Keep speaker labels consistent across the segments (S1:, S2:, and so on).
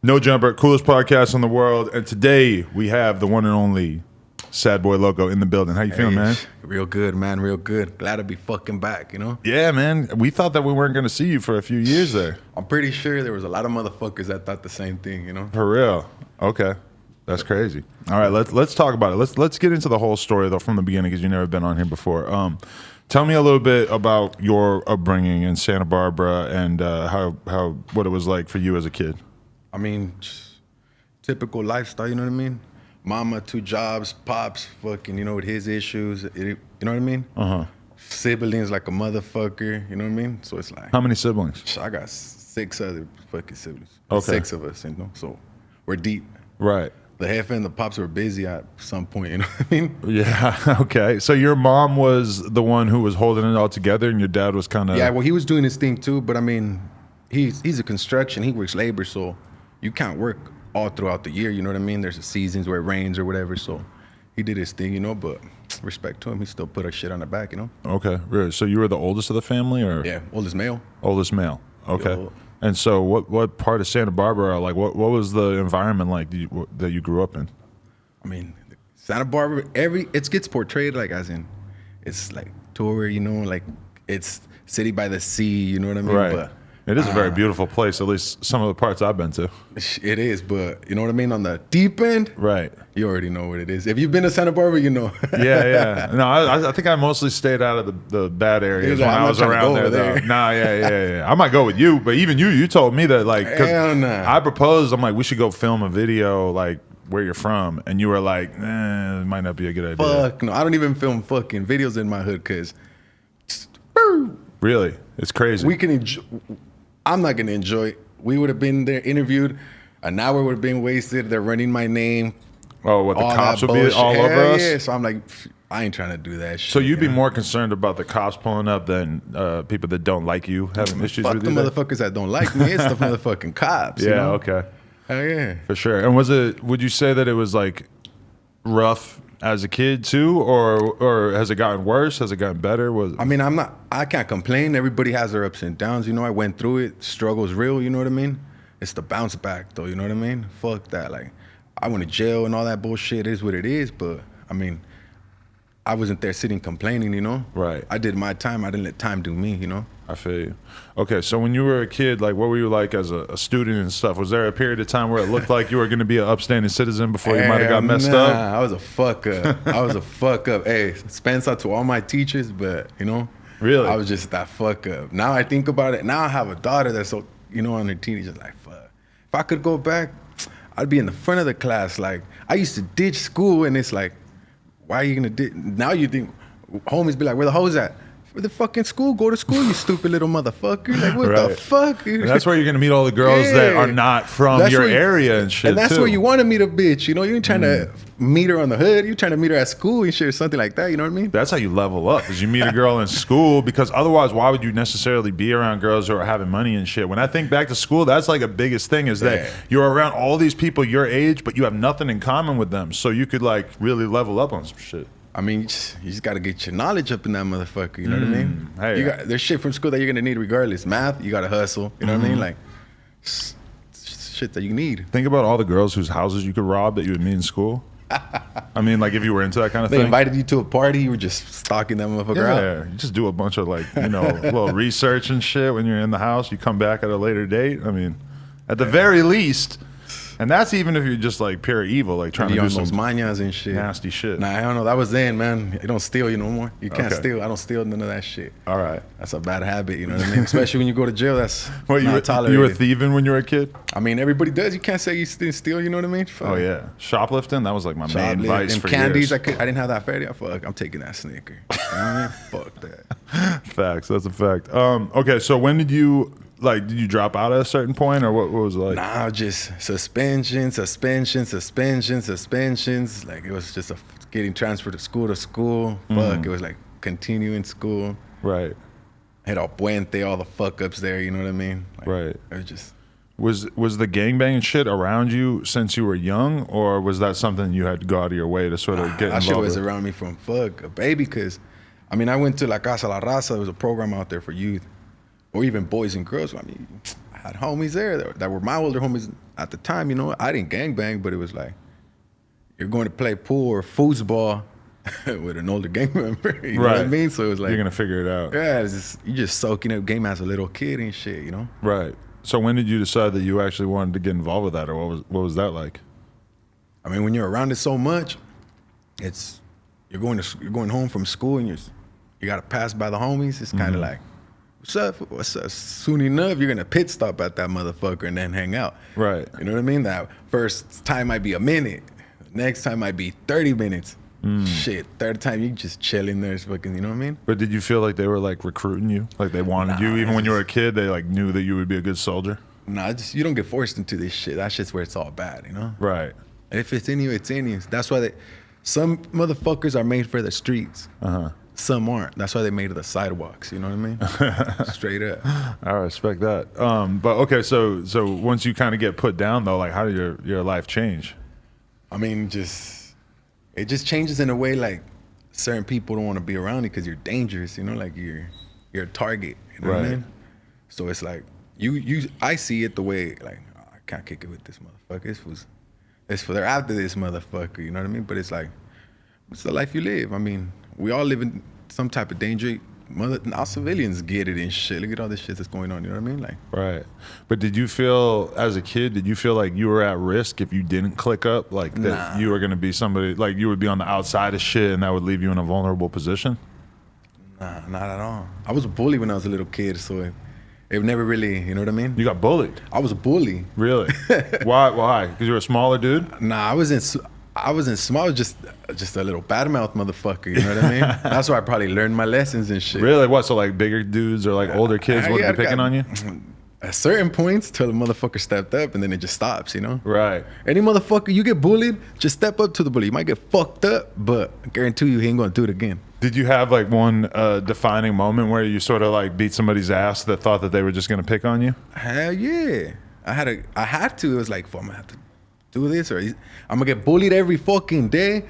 S1: No Jumper, coolest podcast in the world. And today we have the one and only SadBoy Loko in the building. How you feeling, man?
S2: Real good, man. Real good. Glad to be fucking back, you know?
S1: Yeah, man. We thought that we weren't going to see you for a few years there.
S2: I'm pretty sure there was a lot of motherfuckers that thought the same thing, you know?
S1: For real? Okay. That's crazy. All right, let's talk about it. Let's get into the whole story, though, from the beginning, because you've never been on here before. Tell me a little bit about your upbringing in Santa Barbara and what it was like for you as a kid.
S2: I mean, typical lifestyle, you know what I mean? Mama, 2 jobs, pops, fucking, you know, with his issues, you know what I mean?
S1: Uh-huh.
S2: Siblings like a motherfucker, you know what I mean? So it's like...
S1: How many siblings?
S2: I got 6 other fucking siblings.
S1: Okay.
S2: 6 of us, you know? So we're deep.
S1: Right.
S2: The half and the pops were busy at some point, you know what I mean?
S1: Yeah, okay. So your mom was the one who was holding it all together and your dad was kind of...
S2: Yeah, well, he was doing his thing too, but I mean, he's a construction, he works labor, so you can't work all throughout the year, you know what I mean? There's seasons where it rains or whatever, so he did his thing, you know, but respect to him, he still put our shit on the back, you know?
S1: Okay, really? So you were the oldest of the family, or?
S2: Yeah, oldest male.
S1: Oldest male, okay.
S2: Yo.
S1: And so what part of Santa Barbara, like what was the environment like that you grew up in? I
S2: mean, Santa Barbara, it gets portrayed like as in, it's like tour, you know, like it's city by the sea, you know what I mean?
S1: Right.
S2: But
S1: it is a very beautiful place, at least some of the parts I've been to.
S2: It is, but you know what I mean? On the deep end,
S1: right? You
S2: already know what it is. If you've been to Santa Barbara, you know.
S1: Yeah. No, I think I mostly stayed out of the bad areas when I was around there. Nah, yeah. I might go with you, but even you told me that, like,
S2: hell nah.
S1: I proposed, I'm like, we should go film a video, like, where you're from, and you were like, it might not be a good idea.
S2: Fuck no, I don't even film fucking videos in my hood, cause
S1: really, it's crazy.
S2: We can enjoy. I'm not gonna enjoy it. We would have been there interviewed, an hour would have been wasted. They're running my name.
S1: Oh, what, the cops would be all over us?
S2: Yeah, so I'm like, I ain't trying to do that shit.
S1: So you'd be more concerned about the cops pulling up than people that don't like you having issues with you?
S2: Fuck the motherfuckers that don't like me. It's the motherfucking cops.
S1: Yeah,
S2: you know?
S1: okay.
S2: Hell yeah.
S1: For sure. And would you say that it was like rough as a kid too, or has it gotten worse? Has it gotten better? I
S2: mean, I can't complain. Everybody has their ups and downs. You know, I went through it. Struggle's real, you know what I mean? It's the bounce back though, you know what I mean? Fuck that. Like, I went to jail and all that bullshit. It is what it is, but I mean, I wasn't there sitting complaining, you know?
S1: Right.
S2: I did my time. I didn't let time do me, you know?
S1: I feel you. Okay, so when you were a kid, like, what were you like as a student and stuff? Was there a period of time where it looked like you were going to be an upstanding citizen before you might have got messed up?
S2: I was a fuck up. I was a fuck up. Hey, Spence out to all my teachers, but, you know?
S1: Really?
S2: I was just that fuck up. Now I think about it. Now I have a daughter that's, so, you know, on her teenagers, like, fuck. If I could go back, I'd be in the front of the class. Like, I used to ditch school, and it's like, why are you going to ditch? Now you think, homies be like, where the hoes at? For the fucking school, go to school, you stupid little motherfucker. Like, what the fuck?
S1: And that's where you're gonna meet all the girls that are not from your area and shit.
S2: And that's where you want to meet a bitch. You know, you ain't trying to meet her on the hood. You're trying to meet her at school and shit or something like that. You know what I mean?
S1: That's how you level up, is you meet a girl in school, because otherwise, why would you necessarily be around girls who are having money and shit? When I think back to school, that's like a biggest thing, is that you're around all these people your age, but you have nothing in common with them. So you could like really level up on some shit.
S2: I mean, you just got to get your knowledge up in that motherfucker, you know what I mean?
S1: Hey,
S2: there's shit from school that you're going to need regardless. Math, you got to hustle, you know what I mean? Like, shit that you need.
S1: Think about all the girls whose houses you could rob that you would meet in school. I mean, like, if you were into that kind of thing.
S2: They invited you to a party, you were just stalking that motherfucker out.
S1: Yeah, you just do a bunch of, like, you know, little research and shit when you're in the house. You come back at a later date. I mean, at the very least... And that's even if you're just like pure evil, like trying to do some
S2: those mañas and shit.
S1: Nasty shit.
S2: Nah, I don't know. That was then, man. You don't steal you no more. You can't steal. I don't steal none of that shit.
S1: All right.
S2: That's a bad habit, you know what I mean? Especially when you go to jail, that's not tolerated.
S1: You were thieving when you were a kid?
S2: I mean, everybody does. You can't say you didn't steal, you know what I mean? Fuck.
S1: Oh, yeah. Shoplifting, that was like my main vice for
S2: candies,
S1: years.
S2: I didn't have that fatty. Fuck, I'm taking that Snicker. You know what I mean? Fuck that.
S1: Facts. That's a fact. Okay, so when did you... Like, did you drop out at a certain point, or what was it like?
S2: Nah, just suspensions. Like, it was just getting transferred to school. Fuck, it was like continuing school.
S1: Right.
S2: Had all puente, all the fuck ups there, you know what I mean? Like,
S1: right.
S2: It was just...
S1: Was the gangbanging shit around you since you were young, or was that something you had to go out of your way to sort of get involved with?
S2: That shit was around me from a baby, because, I mean, I went to La Casa La Raza. There was a program out there for youth. Or even boys and girls. I mean, had homies there that were my older homies at the time. You know, I didn't gangbang, but it was like you're going to play pool or foosball with an older gang member. You know what I mean? So it was like
S1: you're gonna figure it out.
S2: Yeah, you're just soaking up game as a little kid and shit. You know?
S1: Right. So when did you decide that you actually wanted to get involved with that, or what was that like?
S2: I mean, when you're around it so much, you're going home from school and you gotta pass by the homies. It's kind of like, what's up? Soon enough, you're gonna pit stop at that motherfucker and then hang out.
S1: Right.
S2: You know what I mean? That first time might be a minute. Next time might be 30 minutes. Shit, third time you just chilling there, fucking. You know what I mean?
S1: But did you feel like they were like recruiting you, like they wanted you, even when you were a kid? They like knew that you would be a good soldier.
S2: Nah, you don't get forced into this shit. That shit's where it's all bad, you know?
S1: Right.
S2: And if it's in you, it's in you. That's why some motherfuckers are made for the streets. Some aren't. That's why they made the sidewalks. You know what I mean? Straight up.
S1: I respect that. But okay, so once you kind of get put down though, like how did your life change?
S2: I mean, it just changes in a way like certain people don't want to be around you because you're dangerous. You know, like you're a target. You know what I mean? So it's like I see it the way like I can't kick it with this motherfucker. They're after this motherfucker. You know what I mean? But it's like it's the life you live. I mean, we all live in some type of danger. Now civilians get it and shit. Look at all this shit that's going on. You know what I mean? Like,
S1: right. But did you feel as a kid? Did you feel like you were at risk if you didn't click up? Like that you were going to be somebody like you would be on the outside of shit, and that would leave you in a vulnerable position?
S2: Nah, not at all. I was a bully when I was a little kid, so it never really. You know what I mean?
S1: You got bullied.
S2: I was a bully.
S1: Really? Why? Because you were a smaller dude?
S2: Nah, I wasn't small. I was just a little badmouth motherfucker. You know what I mean? That's why I probably learned my lessons and shit.
S1: Really? What? So like bigger dudes or like older kids wouldn't be picking on you?
S2: At certain points, till the motherfucker stepped up, and then it just stops. You know?
S1: Right.
S2: Any motherfucker you get bullied, just step up to the bully. You might get fucked up, but I guarantee you he ain't gonna do it again.
S1: Did you have like one defining moment where you sort of like beat somebody's ass that thought that they were just gonna pick on you?
S2: Hell yeah. I had to. It was like, fuck, I'm gonna have to do this, or I'm gonna get bullied every fucking day,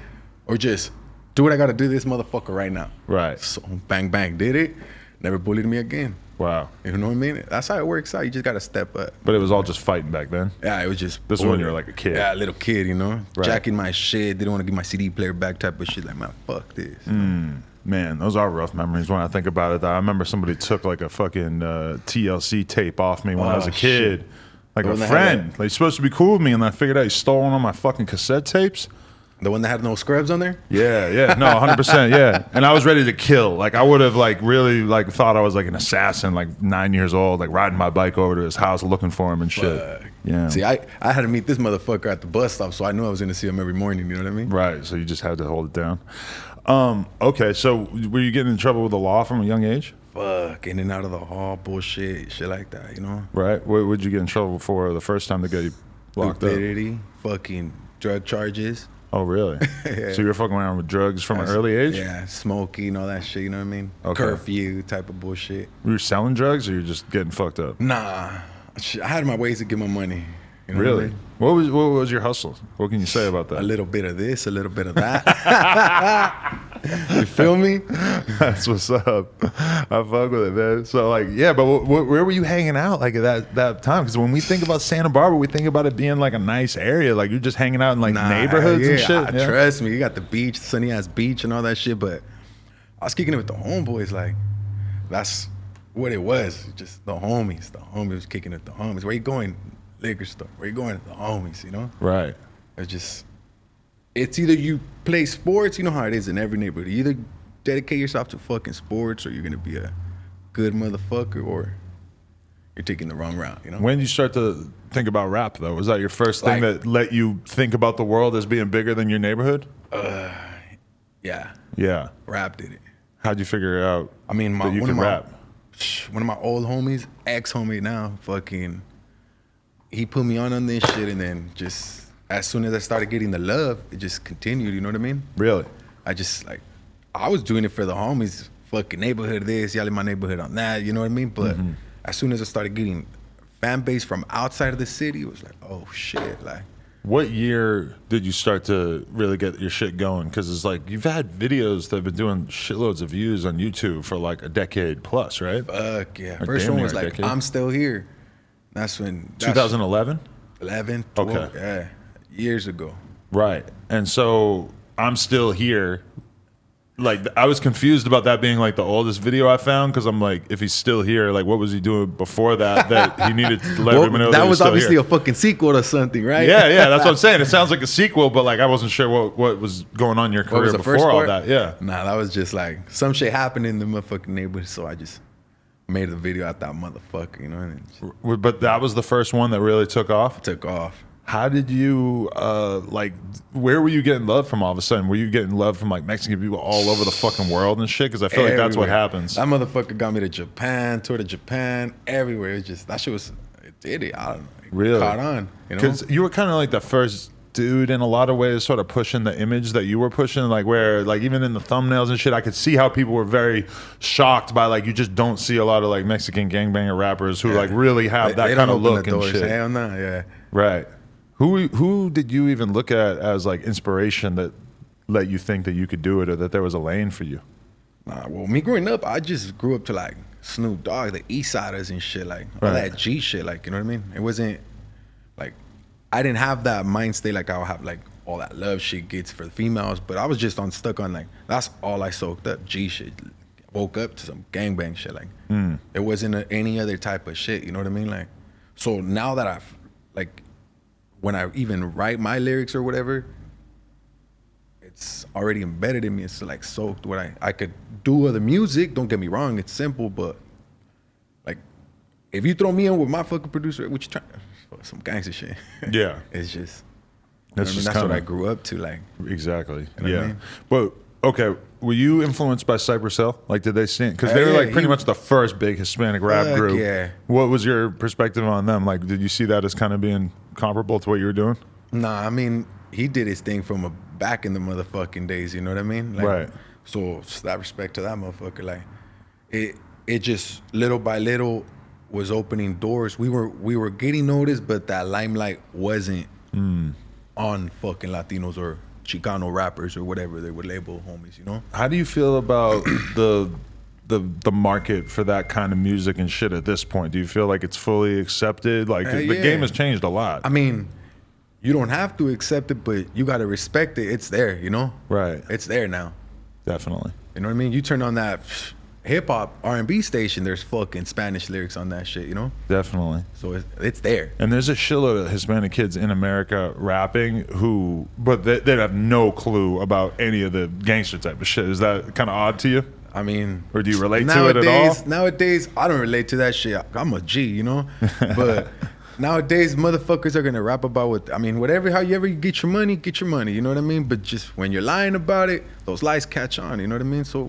S2: or just do what I gotta do to this motherfucker right now.
S1: Right.
S2: So bang bang, did it. Never bullied me again.
S1: Wow.
S2: You know what I mean? That's how it works out. You just gotta step up.
S1: But it was all just fighting back then?
S2: Yeah, it was just
S1: this was when you were like a kid.
S2: Yeah, a little kid, you know?
S1: Right.
S2: Jacking my shit, didn't want to give my CD player back type of shit. Like, man, fuck this.
S1: Man, those are rough memories when I think about it. I remember somebody took like a fucking TLC tape off me when I was a kid. Shit. Like a friend. Like, he's supposed to be cool with me, and then I figured out he stole one of my fucking cassette tapes.
S2: The one that had no scrubs on there?
S1: Yeah. No, 100%, yeah. And I was ready to kill. Like, I would have, like, really, like, thought I was, like, an assassin, like, 9 years old, like, riding my bike over to his house looking for him and shit. Yeah.
S2: See, I had to meet this motherfucker at the bus stop, so I knew I was going to see him every morning, you know what I mean?
S1: Right, so you just had to hold it down. Okay, so were you getting in trouble with the law from a young age?
S2: Fuck, in and out of the hall, bullshit, shit like that, you know?
S1: Right. What would you get in trouble for the first time they got you locked
S2: Stupidity, up? Fucking drug charges.
S1: Oh, really?
S2: Yeah.
S1: So you were fucking around with drugs from an early age?
S2: Yeah, smoking, all that shit, you know what I mean?
S1: Okay.
S2: Curfew type of bullshit.
S1: Were you selling drugs or you were just getting fucked up?
S2: Nah, I had my ways to get my money. You know
S1: really?
S2: What I mean?
S1: What was your hustle? What can you say about that?
S2: A little bit of this, a little bit of that. You feel me?
S1: That's what's up. I fuck with it, man. So like, yeah, but where were you hanging out like at that time? Because when we think about Santa Barbara, we think about it being like a nice area. Like you're just hanging out in like neighborhoods and shit. Yeah.
S2: Trust me, you got the beach, sunny ass beach and all that shit. But I was kicking it with the homeboys. Like that's what it was. Just the homies. The homies kicking it with the homies. Where you going? Liquor store. Where you going? The homies. You know?
S1: Right.
S2: It's either you play sports, you know how it is in every neighborhood. You either dedicate yourself to fucking sports or you're gonna be a good motherfucker or you're taking the wrong route, you know?
S1: When did you start to think about rap though? Was that your first thing that let you think about the world as being bigger than your neighborhood?
S2: Yeah.
S1: Yeah.
S2: Rap did it.
S1: How'd you figure out
S2: I mean,
S1: that you could rap?
S2: One of my old homies, ex-homie now, fucking, he put me on this shit and then just, as soon as I started getting the love, it just continued, you know what I mean?
S1: Really?
S2: I was doing it for the homies, fucking neighborhood this, y'all in my neighborhood on that, you know what I mean? But as soon as I started getting fan base from outside of the city, it was like, oh shit, like.
S1: What year did you start to really get your shit going? Because it's like, you've had videos that have been doing shitloads of views on YouTube for like a decade plus, right?
S2: Fuck yeah. First one was like, I'm Still Here. That's when
S1: 2011.
S2: 11, 12,
S1: Okay.
S2: yeah, years ago.
S1: Right. And so I'm still here. Like, I was confused about that being like the oldest video I found, because I'm like, if he's still here, like, what was he doing before that he needed to let everyone know that
S2: that
S1: he
S2: was
S1: still
S2: obviously
S1: here?
S2: a fucking sequel to something, right?
S1: Yeah, that's what I'm saying. It sounds like a sequel, but like I wasn't sure what was going on in your
S2: What
S1: career
S2: was the
S1: before
S2: first
S1: all
S2: part?
S1: that. Yeah.
S2: Nah, that was just like some shit happened in the motherfucking neighborhood, so I just made a video out that motherfucker, you know, and it just
S1: But that was the first one that really took off.
S2: took off.
S1: How did you like? Where were you getting love from all of a sudden? Were you getting love from like Mexican people all over the fucking world and shit? Because I feel like that's what
S2: Everywhere.
S1: happens.
S2: That motherfucker got me to Japan, tour to Japan, everywhere. It just that shit was it did it. I don't know. It
S1: Really?
S2: caught on, you know.
S1: Because you were kind of like the first dude in a lot of ways, sort of pushing the image that you were pushing, like where like even in the thumbnails and shit, I could see how people were very shocked by like you just don't see a lot of like Mexican gangbanger rappers who like really have that
S2: They
S1: kind
S2: don't
S1: of
S2: open
S1: look
S2: the
S1: and
S2: doors.
S1: shit.
S2: Hell no, yeah.
S1: Right. Who did you even look at as like inspiration that let you think that you could do it or that there was a lane for you?
S2: Nah, well, me growing up, I just grew up to like Snoop Dogg, the East Siders and shit, like all
S1: Right.
S2: that G shit, like you know what I mean. It wasn't like I didn't have that mind state like I'll have like all that love shit gets for the females, but I was just stuck on like that's all I soaked up G shit. Woke up to some gangbang shit, like it wasn't any other type of shit, you know what I mean? Like, so now that I've like when I even write my lyrics or whatever, it's already embedded in me. It's like soaked what I could do other music. Don't get me wrong, it's simple, but like if you throw me in with my fucking producer, what you trying some gangster shit.
S1: Yeah.
S2: It's just
S1: That's just
S2: that's what
S1: kinda-
S2: I grew up to, like.
S1: Exactly.
S2: You know what I
S1: Yeah.
S2: mean?
S1: But okay, were you influenced by Cypress Hill? Like, did they stand? Because they were
S2: Yeah,
S1: like pretty
S2: he-
S1: much the first big Hispanic rap
S2: Fuck
S1: group.
S2: yeah.
S1: What was your perspective on them? Like, did you see that as kind of being comparable to what you were doing?
S2: Nah, I mean, he did his thing from back in the motherfucking days, you know what I mean? Like,
S1: Right.
S2: So that respect to that motherfucker, like it just little by little was opening doors. We were getting noticed, but that limelight wasn't on fucking Latinos or Chicano rappers or whatever they would label homies, you know?
S1: How do you feel about the market for that kind of music and shit at this point? Do you feel like it's fully accepted? Like the
S2: Yeah.
S1: game has changed a lot.
S2: I mean, you don't have to accept it, but you gotta respect it. It's there, you know?
S1: Right.
S2: It's there now.
S1: Definitely.
S2: You know what I mean? You turn on that hip hop R&B station, there's fucking Spanish lyrics on that shit, you know?
S1: Definitely.
S2: So it's there.
S1: And there's a shitload of Hispanic kids in America rapping but they have no clue about any of the gangster type of shit. Is that kind of odd to you?
S2: I mean,
S1: Or do you relate to it at all?
S2: Nowadays, I don't relate to that shit. I'm a G, you know? But nowadays, motherfuckers are gonna rap about however you get your money, you know what I mean? But just when you're lying about it, those lies catch on, you know what I mean? So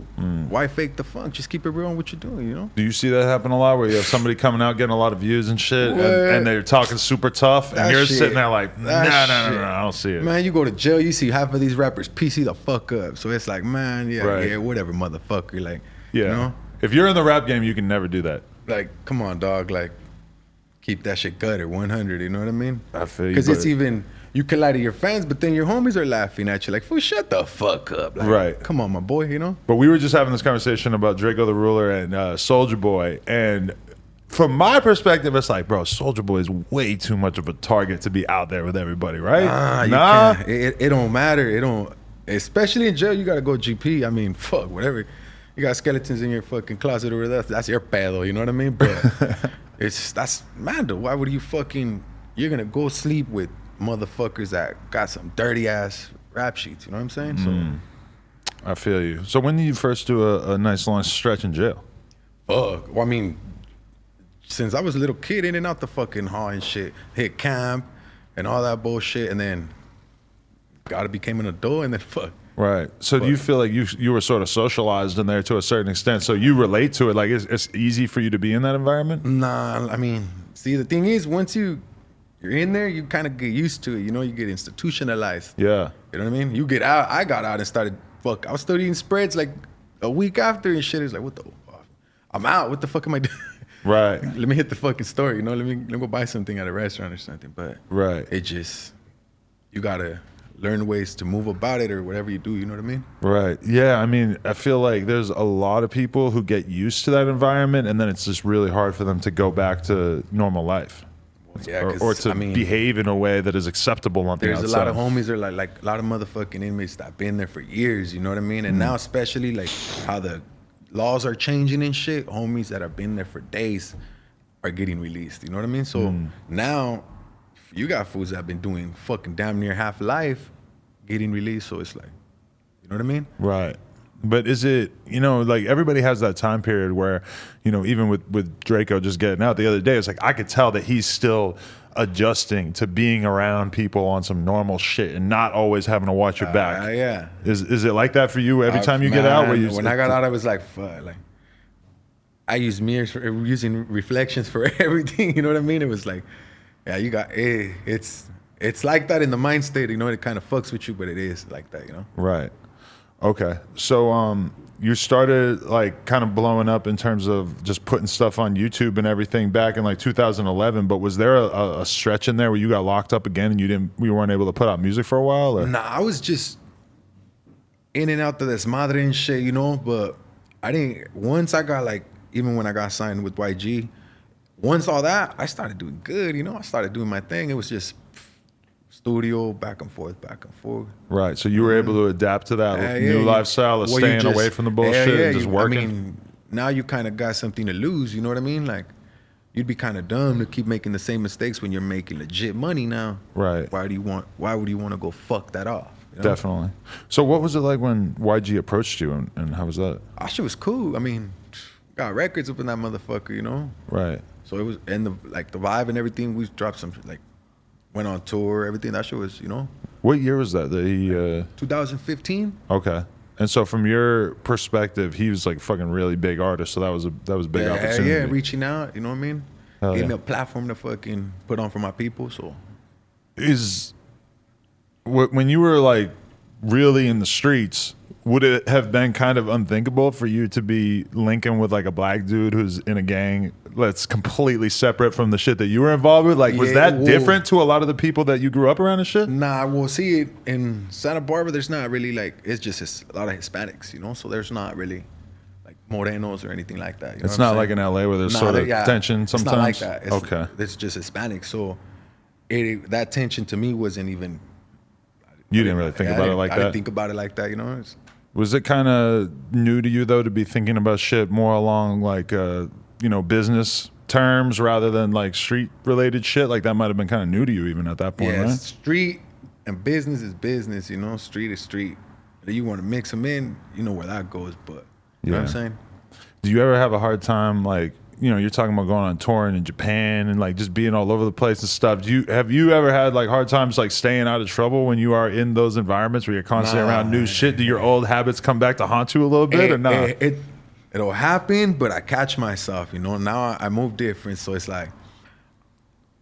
S2: why fake the funk? Just keep it real on what you're doing, you know?
S1: Do you see that happen a lot where you have somebody coming out getting a lot of views and shit and they're talking super tough and
S2: That
S1: you're
S2: shit-
S1: sitting there like, no,
S2: that shit.
S1: I don't see it.
S2: Man, you go to jail, you see half of these rappers PC the fuck up. So it's like, man,
S1: Right.
S2: yeah, whatever, motherfucker. Like,
S1: Yeah.
S2: you know?
S1: If you're in the rap game, you can never do that.
S2: Like, come on, dog. Like, keep that shit gutted, 100. You know what I mean?
S1: I feel you.
S2: Because it's
S1: but-
S2: even you can lie to your fans, but then your homies are laughing at you. Like, fool, shut the fuck up. Like,
S1: Right.
S2: Come on, my boy. You know?
S1: But we were just having this conversation about Draco the Ruler and Soldier Boy, and from my perspective, it's like, bro, Soldier Boy is way too much of a target to be out there with everybody, right?
S2: You can't. It don't matter. It don't. Especially in jail, you gotta go GP. I mean, fuck, whatever. You got skeletons in your fucking closet or whatever. That's your pedo. You know what I mean? But that's man. Though, why would you're gonna go sleep with motherfuckers that got some dirty ass rap sheets? You know what I'm saying? So.
S1: I feel you. So when did you first do a nice long stretch in jail?
S2: Well, I mean, since I was a little kid, in and out the fucking hall and shit, hit camp and all that bullshit, and then gotta became an adult, and then fuck.
S1: Right. So do you feel like you were sort of socialized in there to a certain extent? So you relate to it. Like it's easy for you to be in that environment?
S2: Nah, I mean, see, the thing is, once you're in there, you kind of get used to it. You know, you get institutionalized.
S1: Yeah.
S2: You know what I mean? You get out. I got out and started. Fuck, I was still eating spreads like a week after and shit. It's like, what the? I'm out. What the fuck am I doing?
S1: Right.
S2: Let me hit the fucking store. You know, let me go buy something at a restaurant or something. But
S1: Right.
S2: it just you gotta learn ways to move about it or whatever you do. You know what I mean?
S1: Right. Yeah. I mean, I feel like there's a lot of people who get used to that environment and then it's just really hard for them to go back to normal life.
S2: Yeah,
S1: or to behave in a way that is acceptable on the outside.
S2: There's a lot of homies that are like a lot of motherfucking inmates that have been there for years, you know what I mean? And now especially like how the laws are changing and shit, homies that have been there for days are getting released, you know what I mean? So now you got fools that have been doing fucking damn near half life getting released, so it's like, you know what I mean?
S1: Right. But is it, you know, like everybody has that time period where, you know, even with Draco just getting out the other day, it's like I could tell that he's still adjusting to being around people on some normal shit and not always having to watch your back.
S2: Yeah.
S1: Is it like that for you every time you get out?
S2: When I got out, I was like, fuck, like I use mirrors for using reflections for everything. You know what I mean? It was like, yeah, you got it's like that in the mind state. You know, it kind of fucks with you, but it is like that. You know?
S1: Right. Okay. So you started like kind of blowing up in terms of just putting stuff on YouTube and everything back in like 2011. But was there a stretch in there where you got locked up again and you weren't able to put out music for a while? Or?
S2: Nah, I was just in and out of this madre and shit, you know. But I didn't. Once I got like, even when I got signed with YG, once all that, I started doing good. You know, I started doing my thing. It was just studio, back and forth.
S1: Right. So you were able to adapt to that new lifestyle of staying away from the bullshit and just working?
S2: I mean, now you kind of got something to lose, you know what I mean? Like, you'd be kind of dumb to keep making the same mistakes when you're making legit money now.
S1: Right.
S2: Why would you want to go fuck that off? You know?
S1: Definitely. So what was it like when YG approached you and how was that?
S2: That shit was cool. I mean, got records up in that motherfucker, you know?
S1: Right.
S2: So it was, and the vibe and everything, we dropped some, like, went on tour, everything. That shit was, you know.
S1: What year was that?
S2: 2015.
S1: Okay. And so from your perspective, he was like fucking really big artist. So that was a big opportunity.
S2: Yeah, reaching out, you know what I mean? Gave me a platform to fucking put on for my people. So
S1: when you were like really in the streets, would it have been kind of unthinkable for you to be linking with like a black dude who's in a gang that's completely separate from the shit that you were involved with? Like, was that different to a lot of the people that you grew up around and shit?
S2: Nah, well, see, it in Santa Barbara, there's not really like, it's just a lot of Hispanics, you know? So there's not really like morenos or anything like that. You know
S1: it's not like in LA where there's sort of tension sometimes?
S2: It's not like that. It's just Hispanic. So that tension to me wasn't even...
S1: You didn't really think about it like that?
S2: I didn't think about it like that, you know?
S1: Was it kind of new to you, though, to be thinking about shit more along, like, you know, business terms rather than, like, street-related shit? Like, that might have been kind of new to you even at that point, right?
S2: Street and business is business, you know? Street is street. If you want to mix them in, you know where that goes, but you know what I'm saying?
S1: Do you ever have a hard time, like, you know, you're talking about going on touring in Japan and like just being all over the place and stuff. Have you ever had like hard times like staying out of trouble when you are in those environments where you're constantly around new shit? Do your old habits come back to haunt you a little bit or not?
S2: It'll happen, but I catch myself, you know. Now I move different, so it's like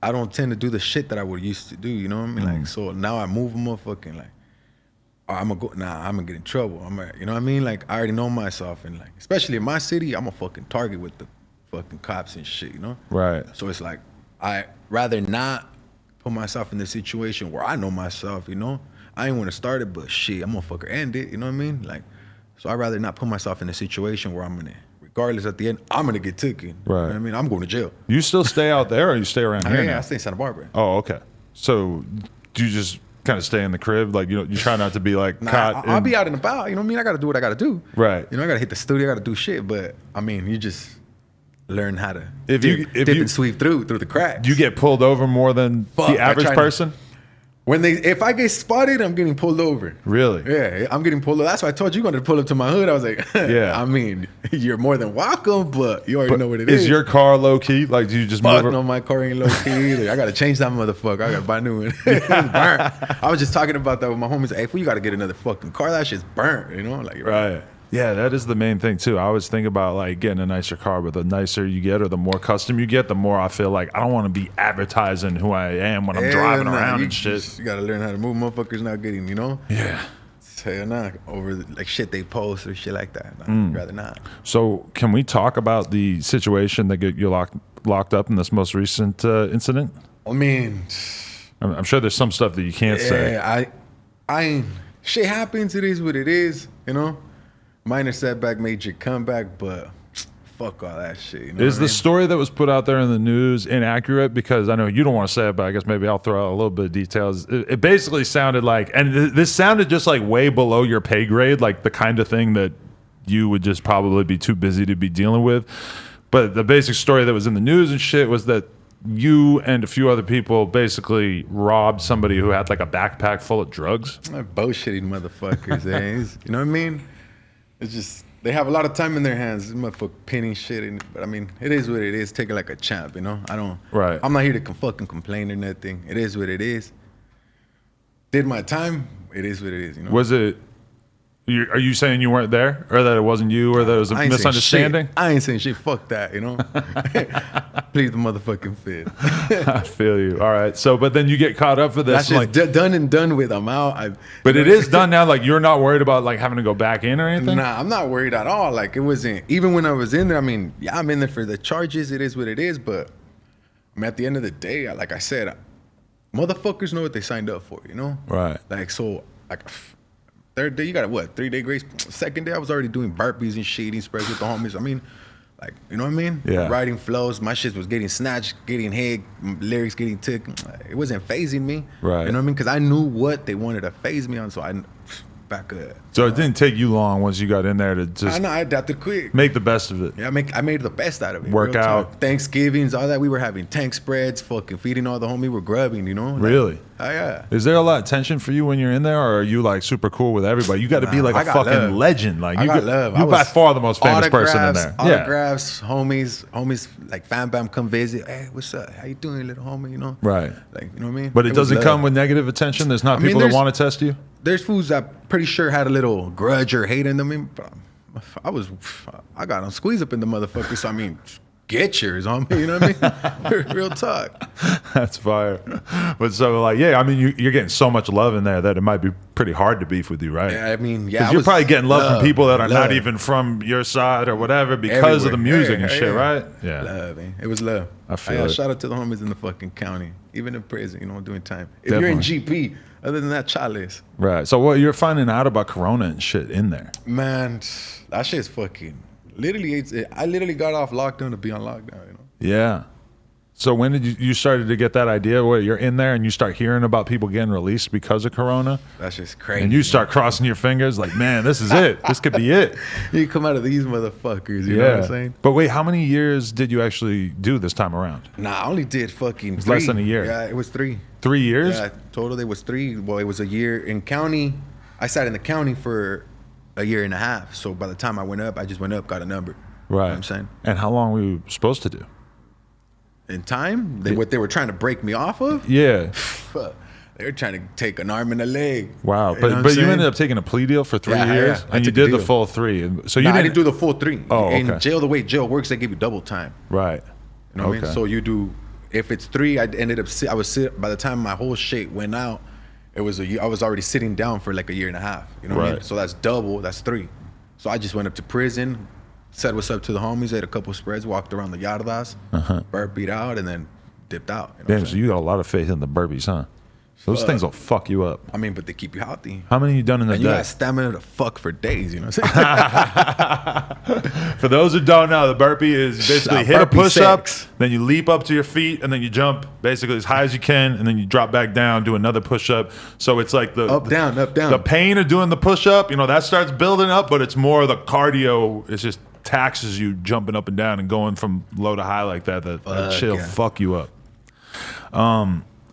S2: I don't tend to do the shit that I would used to do, you know what I mean? Like, so now I move motherfucking like, oh, I'm gonna get in trouble. You know what I mean? Like, I already know myself, and like, especially in my city, I'm a fucking target with the fucking cops and shit, you know?
S1: Right.
S2: So it's like, I rather not put myself in the situation where I know myself, you know? I ain't want to start it, but shit, I'm gonna fucker end it, you know what I mean? Like, so I'd rather not put myself in a situation where I'm gonna, regardless at the end, I'm gonna get taken.
S1: Right.
S2: You know what I mean? I'm going to jail.
S1: You still stay out there or you stay around here?
S2: Yeah, I stay in Santa Barbara.
S1: Oh, okay. So do you just kind of stay in the crib? Like, you try not to be like caught?
S2: I'll be out and about, you know what I mean? I gotta do what I gotta do.
S1: Right.
S2: You know, I gotta hit the studio, I gotta do shit, but I mean, you just learn how to
S1: dip
S2: and sweep through the cracks.
S1: Do you get pulled over more than the average person?
S2: If I get spotted, I'm getting pulled over.
S1: Really?
S2: Yeah, I'm getting pulled over. That's why I told you you're going to pull up to my hood. I was like,
S1: yeah.
S2: I mean, you're more than welcome, but you already know what it is.
S1: Is your car low key? Like, do you just move?
S2: No, my car ain't low key either. I got to change that motherfucker. I got to buy a new one. It's burnt. I was just talking about that with my homies. Hey, you got to get another fucking car. That shit's burnt, you know? Like,
S1: right. Yeah, that is the main thing too. I always think about like getting a nicer car, but the nicer you get or the more custom you get, the more I feel like I don't want to be advertising who I am when I'm driving around and shit.
S2: You got to learn how to move. Motherfuckers not getting, you know?
S1: Yeah.
S2: Hell nah, over like shit they post or shit like that. Nah, I'd rather not.
S1: So can we talk about the situation that you locked up in this most recent incident?
S2: I mean,
S1: I'm sure there's some stuff that you can't say.
S2: I shit happens. It is what it is, you know? Minor setback, major comeback, but fuck all that shit. You know
S1: Is the story that was put out there in the news inaccurate? Because I know you don't want to say it, but I guess maybe I'll throw out a little bit of details. It basically sounded like, and this sounded just like way below your pay grade, like the kind of thing that you would just probably be too busy to be dealing with. But the basic story that was in the news and shit was that you and a few other people basically robbed somebody who had like a backpack full of drugs.
S2: Bullshitting motherfuckers, eh? You know what I mean? It's just, they have a lot of time in their hands. This motherfucker pinning shit. But I mean, it is what it is. Take it like a champ, you know?
S1: Right.
S2: I'm not here to fucking complain or nothing. It is what it is. Did my time. It is what it is, you know?
S1: Was it, are you saying you weren't there, or that it wasn't you, or that it was a misunderstanding?
S2: I ain't saying shit. Fuck that, you know? Please the motherfucking fifth.
S1: I feel you. All right. So, but then you get caught up for this.
S2: That's just done and done with. I'm out.
S1: But it is done now. Like, you're not worried about like having to go back in or anything?
S2: Nah, I'm not worried at all. Like, it wasn't, even when I was in there, I mean, yeah, I'm in there for the charges. It is what it is. But I mean, at the end of the day, like I said, motherfuckers know what they signed up for, you know?
S1: Right.
S2: Like, so, like, third day, you got a what, 3-day grace? Second day, I was already doing burpees and shit, eating spreads with the homies. I mean, like, you know what I mean?
S1: Yeah.
S2: Writing flows, my shit was getting snatched, getting hit, lyrics getting took. It wasn't phasing me.
S1: Right.
S2: You know what I mean? Because I knew what they wanted to phase me on, so I back up.
S1: So it didn't take you long once you got in there to just
S2: I know, I adapted quick.
S1: make the best of it.
S2: Yeah, I made the best out of it.
S1: Work
S2: real
S1: out.
S2: talk. Thanksgivings, all that. We were having tank spreads, fucking feeding all the homies. We were grubbing, you know? Like,
S1: Really?
S2: Oh, yeah.
S1: Is there a lot of tension for you when you're in there, or are you like super cool with everybody? You got to be like
S2: I
S1: a
S2: got
S1: fucking
S2: love.
S1: legend. Like,
S2: I got love.
S1: You're
S2: I
S1: by
S2: was
S1: far the most famous person in there.
S2: Autographs, homies, like Fam Bam come visit. Hey, what's up? How you doing, little homie? You know?
S1: Right.
S2: Like, you know what I mean?
S1: But it
S2: was
S1: doesn't
S2: love.
S1: come with negative attention. There's not
S2: I mean,
S1: people that
S2: there's-
S1: want to test you.
S2: There's fools that pretty sure had a little grudge or hate in them. I mean, I got on squeeze up in the motherfucker. So I mean, get yours, homie. You know what I mean? Real talk.
S1: That's fire. But so like, yeah, I mean, you're getting so much love in there that it might be pretty hard to beef with you, right?
S2: Yeah, I mean, yeah.
S1: Because you're probably getting love from people that are not
S2: love.
S1: even from your side or whatever because of the
S2: Everywhere.
S1: music
S2: Yeah,
S1: and shit,
S2: yeah.
S1: right? Yeah.
S2: Love, man. It was love.
S1: I feel it.
S2: Shout out to the homies in the fucking county, even in prison, you know, doing time. If
S1: Definitely.
S2: you're in GP, other than that, chalice.
S1: Right. So what you're finding out about Corona and shit in there?
S2: Man, that shit's fucking, I literally got off lockdown to be on lockdown, you know?
S1: Yeah. So when did you started to get that idea where you're in there and you start hearing about people getting released because of Corona?
S2: That's just crazy.
S1: And you start crossing your fingers like, man, this is it. This could be it.
S2: You come out of these motherfuckers, you know what I'm saying?
S1: But wait, how many years did you actually do this time around?
S2: Nah, I only did fucking
S1: was less than a year.
S2: Yeah, it was 3.
S1: 3 years?
S2: Yeah, total it was 3. Well, it was a year in county. I sat in the county for a year and a half. So by the time I went up, I just went up, got a number.
S1: Right.
S2: You know what I'm saying?
S1: And how long were you supposed to do?
S2: In time, what they were trying to break me off of,
S1: Yeah.
S2: they were trying to take an arm and a leg.
S1: Wow.
S2: You know what I'm
S1: But you
S2: saying?
S1: ended up taking a plea deal for 3
S2: Yeah,
S1: years
S2: yeah. I
S1: and you
S2: took the
S1: did the
S2: deal.
S1: full 3. And so you
S2: I
S1: didn't,
S2: didn't do the full 3.
S1: Oh,
S2: In
S1: okay.
S2: jail, the way jail works, they give you double time.
S1: Right.
S2: You know what I mean? So you do, if it's 3, I ended up, by the time my whole shit went out, I was already sitting down for like a year and a half. You know what I mean?
S1: Right.
S2: So that's double, that's 3. So I just went up to prison, said what's up to the homies, ate a couple spreads, walked around the yardas, burpeed out, and then dipped out. You know what
S1: Damn,
S2: I'm
S1: so
S2: saying?
S1: you got a lot of faith in the burpees, huh? Those things will fuck you up.
S2: I mean, but they keep you healthy.
S1: How many you done in a
S2: And you
S1: day?
S2: got stamina to fuck for days, you know what I'm saying?
S1: For those who don't know, the burpee is basically
S2: Nah,
S1: hit a
S2: burpee
S1: push-up,
S2: sex.
S1: then you leap up to your feet, and then you jump basically as high as you can, and then you drop back down, do another push-up. So it's like the
S2: Up, down, up, down.
S1: The pain of doing the push-up, that starts building up, but it's more the cardio. It's just taxes you jumping up and down and going from low to high like that. That shit'll
S2: yeah.
S1: fuck you up.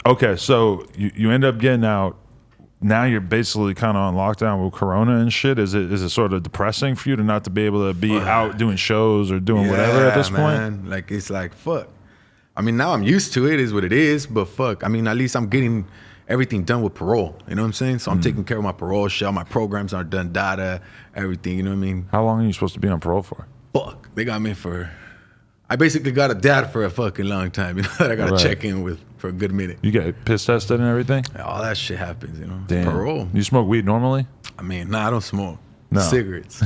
S1: Okay, so you end up getting out. Now you're basically kind of on lockdown with Corona and shit. Is it sort of depressing for you to not to be able to be out doing shows or doing whatever at this point?
S2: Man. Like, it's like, fuck. I mean, now I'm used to it, is what it is, but fuck. I mean, at least I'm getting everything done with parole. You know what I'm saying? So I'm taking care of my parole shit. All my programs are done, data, everything. You know what I mean?
S1: How long are you supposed to be on parole for?
S2: Fuck. They got me for, I basically got a dad for a fucking long time. You know, that I got to
S1: Right.
S2: check in with for a good minute.
S1: You get piss tested and everything?
S2: All that shit happens, you know?
S1: Damn.
S2: Parole.
S1: You smoke weed normally?
S2: I mean, nah, I don't smoke.
S1: No.
S2: Cigarettes.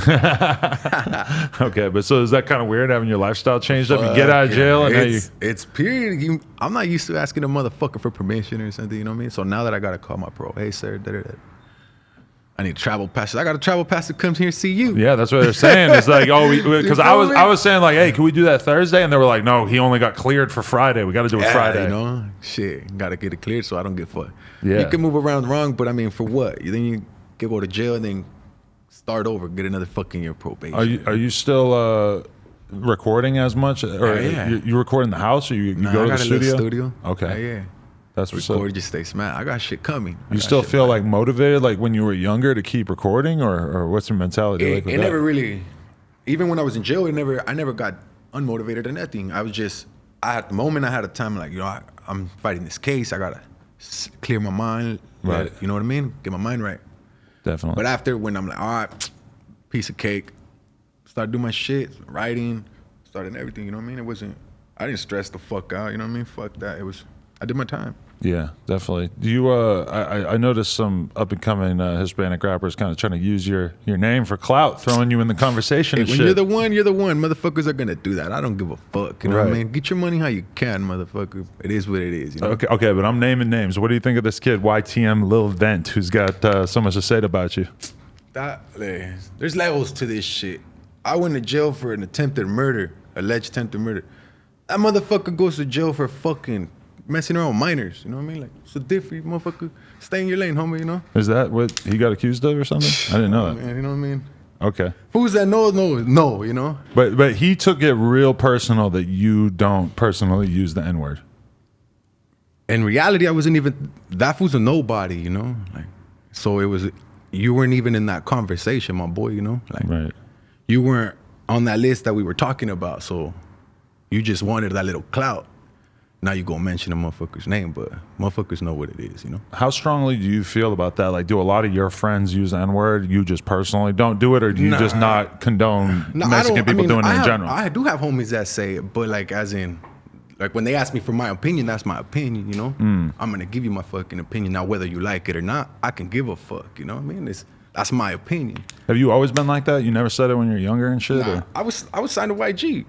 S1: Okay, but so is that kind of weird having your lifestyle changed up? You get out of jail and now you...
S2: It's period. I'm not used to asking a motherfucker for permission or something, you know what I mean? So now that I got to call my parole, hey, sir, da-da-da. I need travel passes. I got a travel pass to come here and see you.
S1: Yeah, that's what they're saying. It's like, oh, because I was saying like, hey, can we do that Thursday? And they were like, no, he only got cleared for Friday. We got to do it Friday.
S2: You know, shit, got to get it cleared so I don't get fucked.
S1: Yeah.
S2: You can move around wrong, but I mean, for what? Then you can go to jail and then start over, get another fucking year probation.
S1: Are you still recording as much, or you record in the house, or you go to the studio? Okay,
S2: yeah.
S1: That's what's
S2: record,
S1: up.
S2: just stay smack. I got shit coming.
S1: You still feel like motivated, like when you were younger, to keep recording, or what's your mentality like with
S2: it
S1: that?
S2: never really, even when I was in jail, I never got unmotivated or nothing. I was just, at the moment I had a time like, I'm fighting this case. I gotta clear my mind,
S1: right?
S2: You know what I mean? Get my mind right.
S1: Definitely.
S2: But after, when I'm like, all right, piece of cake, start doing my shit, writing, starting everything. You know what I mean? I didn't stress the fuck out. You know what I mean? Fuck that. I did my time.
S1: Yeah, definitely. Do you? I noticed some up and coming Hispanic rappers kind of trying to use your name for clout, throwing you in the conversation. And
S2: when
S1: shit.
S2: you're the one. Motherfuckers are gonna do that. I don't give a fuck. You know what I mean? Get your money how you can, motherfucker. It is what it is. You know?
S1: Okay, but I'm naming names. What do you think of this kid, YTM Lil Vent, who's got so much to say about you?
S2: There's levels to this shit. I went to jail for an alleged attempted murder. That motherfucker goes to jail for fucking messing around with minors, you know what I mean? Like, it's a different motherfucker. Stay in your lane, homie, you know?
S1: Is that what he got accused of or something? I didn't know that.
S2: Man, you know what I mean?
S1: Okay.
S2: Fools that know, you know?
S1: But he took it real personal that you don't personally use the N-word.
S2: In reality, I wasn't even, that fool's a nobody, you know? Like, so you weren't even in that conversation, my boy, you know? Like,
S1: right.
S2: You weren't on that list that we were talking about, so you just wanted that little clout. Now you gonna mention a motherfucker's name, but motherfuckers know what it is, you know?
S1: How strongly do you feel about that? Like, do a lot of your friends use the N-word? You just personally don't do it, or do you just not condone Mexican people doing it in general?
S2: I do have homies that say it, but like, as in, like when they ask me for my opinion, that's my opinion, you know? I'm gonna give you my fucking opinion. Now, whether you like it or not, I can give a fuck, you know what I mean? That's my opinion.
S1: Have you always been like that? You never said it when you were younger and shit?
S2: Nah, I was signed to YG.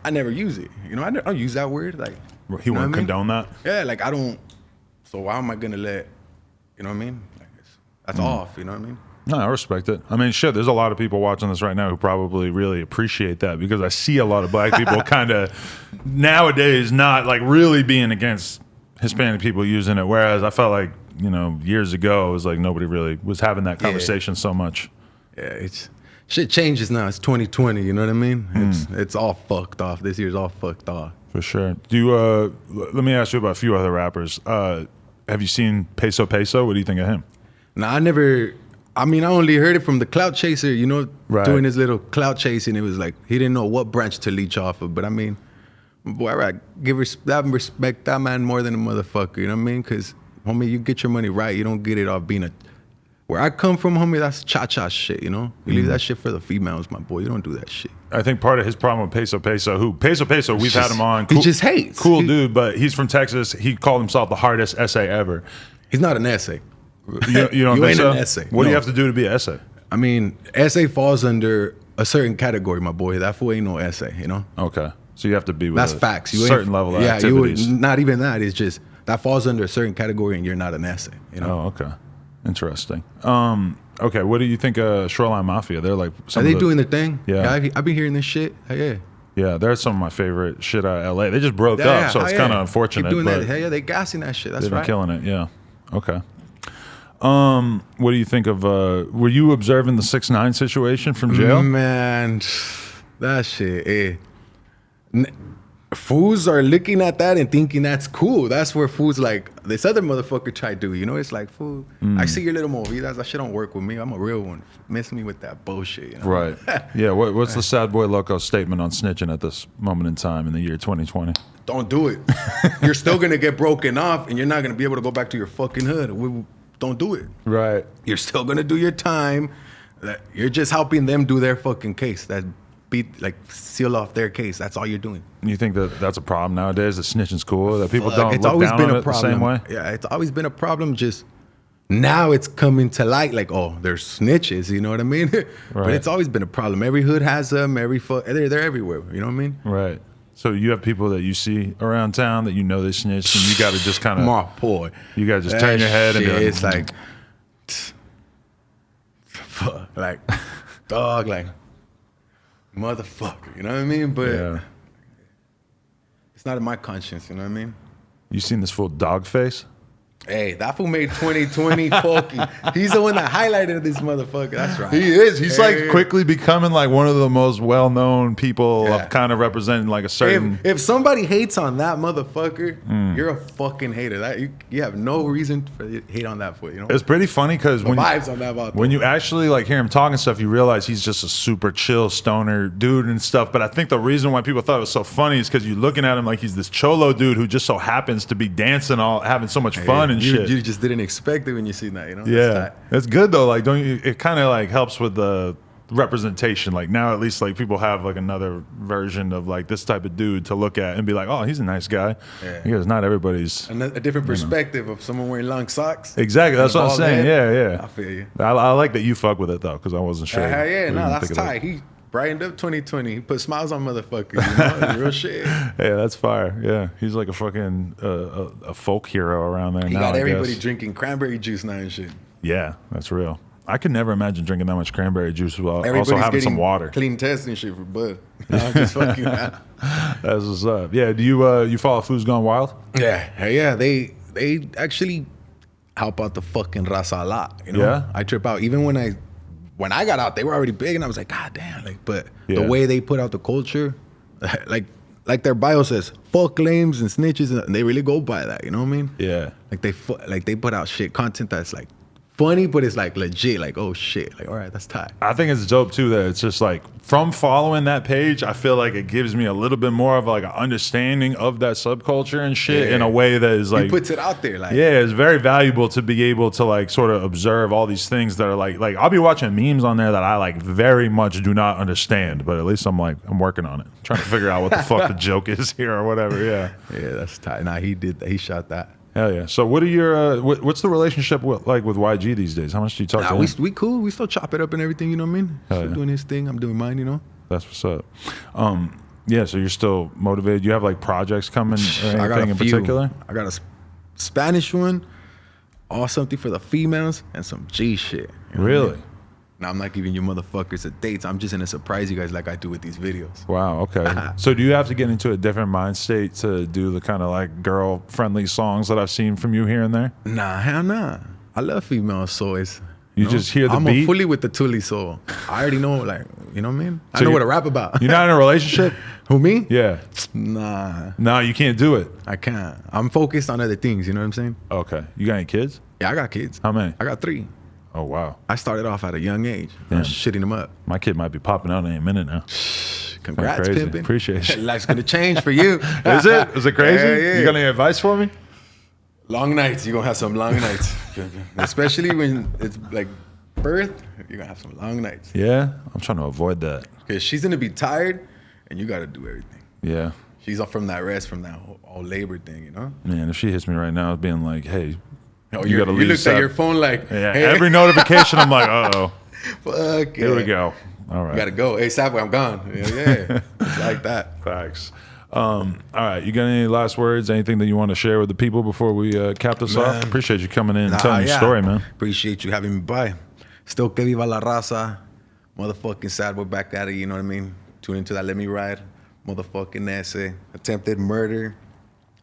S2: I never use it, you know? I don't use that word, like.
S1: He wouldn't condone that?
S2: Yeah, like I don't, so why am I gonna let, you know what I mean? Like that's off, you know what I mean?
S1: No, I respect it. I mean, shit, there's a lot of people watching this right now who probably really appreciate that, because I see a lot of black people kind of nowadays not like really being against Hispanic people using it, whereas I felt like, you know, years ago it was like nobody really was having that conversation so much.
S2: Yeah, shit changes now. It's 2020, you know what I mean? It's all fucked off. This year's all fucked off.
S1: For sure. Let me ask you about a few other rappers. Have you seen Peso Peso? What do you think of him?
S2: Nah, I only heard it from the Clout Chaser, you know, doing his little clout chasing. It was like, he didn't know what branch to leech off of. But I mean, boy, I respect that man more than a motherfucker, you know what I mean? Because, homie, you get your money right. You don't get it off being where I come from, homie, that's cha-cha shit, you know? You leave that shit for the females, my boy. You don't do that shit.
S1: I think part of his problem with Peso Peso, we've had him on.
S2: He just hates.
S1: Cool dude, but he's from Texas. He called himself the hardest essay ever.
S2: He's not an essay.
S1: You don't
S2: you
S1: think
S2: ain't
S1: so?
S2: an essay.
S1: What do you have to do to be an essay?
S2: I mean, essay falls under a certain category, my boy. That fool ain't no essay, you know?
S1: Okay. So you have to be with
S2: that's facts. You
S1: certain level of activities.
S2: Not even that. It's just, that falls under a certain category and you're not an essay, you know?
S1: Oh, okay. Interesting. Okay, what do you think of Shoreline Mafia? They're like,
S2: are they doing their thing?
S1: Yeah.
S2: I've been hearing this shit. Yeah.
S1: Yeah, they're some of my favorite shit out of LA. They just broke up, so it's kind of unfortunate.
S2: Keep doing
S1: but
S2: that. Yeah, they gassing that shit. That's
S1: they've been
S2: right.
S1: killing it. Yeah. Okay. What do you think of? Were you observing the 6ix9ine situation from jail?
S2: Man, that shit. Fools are looking at that and thinking that's cool. That's where fools like this other motherfucker try to do. You know, it's like, fool, I see your little movie. That shit don't work with me. I'm a real one. Miss me with that bullshit. You know?
S1: Right. Yeah. What's the SadBoy Loko statement on snitching at this moment in time in the year 2020?
S2: Don't do it. You're still gonna get broken off, and you're not gonna be able to go back to your fucking hood. Don't do it.
S1: Right.
S2: You're still gonna do your time. You're just helping them do their fucking case. Seal off their case. That's all you're doing.
S1: You think that's a problem nowadays? That snitching's cool. That people don't
S2: it's
S1: look
S2: always
S1: down
S2: been
S1: on
S2: a
S1: it
S2: problem.
S1: the same way.
S2: Yeah, it's always been a problem. Just now it's coming to light. Like, oh, there's snitches. You know what I mean? But it's always been a problem. Every hood has them. They're everywhere. You know what I mean?
S1: Right. So you have people that you see around town that you know they snitch, and you got to just kind of,
S2: my boy,
S1: you got to just turn your head and be like,
S2: it's like, like, dog, like, motherfucker. You know what I mean? But
S1: Yeah.
S2: it's not in my conscience. You know what I mean?
S1: You seen this fool Doggface?
S2: Hey, that fool made 2020 fucking. He's the one that highlighted this motherfucker. That's right.
S1: He is. He's
S2: Hey.
S1: like quickly becoming like one of the most well-known people
S2: Yeah.
S1: of kind of representing like a certain.
S2: If somebody hates on that motherfucker, you're a fucking hater. That you have no reason to hate on that foot. You know,
S1: It's pretty funny because when
S2: vibes on that about
S1: when you actually like hear him talking stuff, you realize he's just a super chill stoner dude and stuff. But I think the reason why people thought it was so funny is because you're looking at him like he's this cholo dude who just so happens to be dancing, all having so much fun and shit.
S2: You just didn't expect it when you seen that. You know,
S1: Yeah, it's good though. Like, don't you? It kind of like helps with the representation. Like now, at least like people have like another version of like this type of dude to look at and be like, oh, he's a nice guy.
S2: Yeah.
S1: Because not everybody's
S2: a different perspective of someone wearing long socks.
S1: exactly. That's
S2: and a
S1: what I'm
S2: bald
S1: saying.
S2: head.
S1: Yeah.
S2: I feel you.
S1: I like that you fuck with it though, because I wasn't sure.
S2: Hell yeah,
S1: What
S2: no,
S1: you
S2: that's
S1: think of that.
S2: tight. He brightened up 2020. He put smiles on motherfuckers. You know, real shit.
S1: Yeah, that's fire. Yeah, he's like a fucking a folk hero around there
S2: He
S1: now.
S2: got
S1: I
S2: everybody
S1: guess.
S2: drinking cranberry juice now and shit.
S1: Yeah, that's real. I could never imagine drinking that much cranberry juice while
S2: Everybody's
S1: also having some
S2: getting
S1: water.
S2: clean tests and shit for bud. No, I'm just fucking around.
S1: That's what's up. Yeah, do you follow Food's Gone Wild?
S2: Yeah, hell yeah. They actually help out the fucking raza a lot. You know,
S1: Yeah?
S2: I trip out. Even when I got out, they were already big, and I was like, God damn. Like, but
S1: Yeah.
S2: the way they put out the culture, like their bio says, fuck lames and snitches, and they really go by that. You know what I mean?
S1: Yeah.
S2: Like they put out shit content that's like funny, but it's like legit. Like, oh shit. Like, all right, that's tight.
S1: I think it's dope too that it's just like from following that page, I feel like it gives me a little bit more of like an understanding of that subculture and shit
S2: Yeah.
S1: in a way that is like
S2: He puts it out there. Like,
S1: yeah, it's very valuable to be able to like sort of observe all these things that are like I'll be watching memes on there that I like very much do not understand, but at least I'm working on it, trying to figure out what the fuck the joke is here or whatever. Yeah,
S2: yeah, that's tight. Nah, he did that. He shot that.
S1: hell yeah. So what are your what's the relationship with YG these days? How much do you talk to him?
S2: We cool. We still chop it up and everything. You know what I mean?
S1: Hell
S2: He's
S1: yeah.
S2: doing his thing. I'm doing mine. You know.
S1: That's what's up. Yeah, so you're still motivated. You have like projects coming or
S2: I got
S1: anything
S2: a
S1: in
S2: few.
S1: particular?
S2: I got a Spanish one, all something for the females, and some G shit. You know what I
S1: Really?
S2: mean? Now I'm not giving you motherfuckers a dates. I'm just gonna surprise you guys like I do with these videos.
S1: Wow, okay. So do you have to get into a different mind state to do the kind of like girl friendly songs that I've seen from you here and there?
S2: Nah, hell nah. I love females, so it's
S1: You just hear the
S2: I'm
S1: beat?
S2: fully with the Tully, so I already know, like, you know what I mean? I
S1: So
S2: know
S1: you-
S2: what to rap about.
S1: You're not in a relationship?
S2: Who, me?
S1: Yeah.
S2: Nah,
S1: No, you can't do it.
S2: I can't. I'm focused on other things, you know what I'm saying?
S1: Okay. You got any kids?
S2: Yeah, I got kids.
S1: How many?
S2: I got 3.
S1: Oh, wow.
S2: I started off at a young age. I
S1: Damn.
S2: was shitting them up.
S1: My kid might be popping out in a minute now.
S2: Congrats,
S1: crazy.
S2: pimping.
S1: Appreciate you.
S2: Life's gonna change for you.
S1: Is it? Is it crazy?
S2: Yeah, yeah.
S1: You got any advice for me?
S2: Long nights. You're gonna have some long nights. Especially when it's like birth, you're gonna have some long nights.
S1: Yeah. I'm trying to avoid that.
S2: Because she's gonna be tired and you gotta do everything.
S1: Yeah.
S2: She's off from that rest, from that whole labor thing, you know?
S1: Man, if she hits me right now, being like, hey,
S2: Oh,
S1: you gotta
S2: you
S1: leave.
S2: looked at your phone like,
S1: Yeah.
S2: hey,
S1: Every notification, I'm like, uh-oh.
S2: fuck
S1: Here we
S2: yeah.
S1: go. All right.
S2: You gotta go. Hey, SadBoy, I'm gone. Yeah. It's like that.
S1: Facts. All right. You got any last words? Anything that you want to share with the people before we cap this off?
S2: Man.
S1: Appreciate you coming in and telling your story, man.
S2: Appreciate you having me by. Still que viva la raza. Motherfucking SadBoy back at it, you know what I mean? Tune into that Let Me Ride. Motherfucking essay. Attempted murder.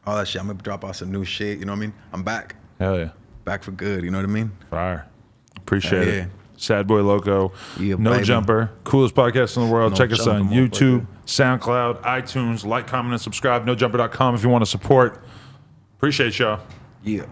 S2: All that shit. I'm gonna drop out some new shit, you know what I mean? I'm back.
S1: Hell yeah.
S2: Back for good, you know what I mean?
S1: Fire. Appreciate
S2: Yeah.
S1: it. SadBoy Loko.
S2: Yeah,
S1: No
S2: baby.
S1: Jumper. Coolest podcast in the world.
S2: No
S1: Check us on
S2: Jumper,
S1: YouTube, SoundCloud, iTunes. Like, comment, and subscribe. NoJumper.com if you want to support. Appreciate y'all.
S2: Yeah.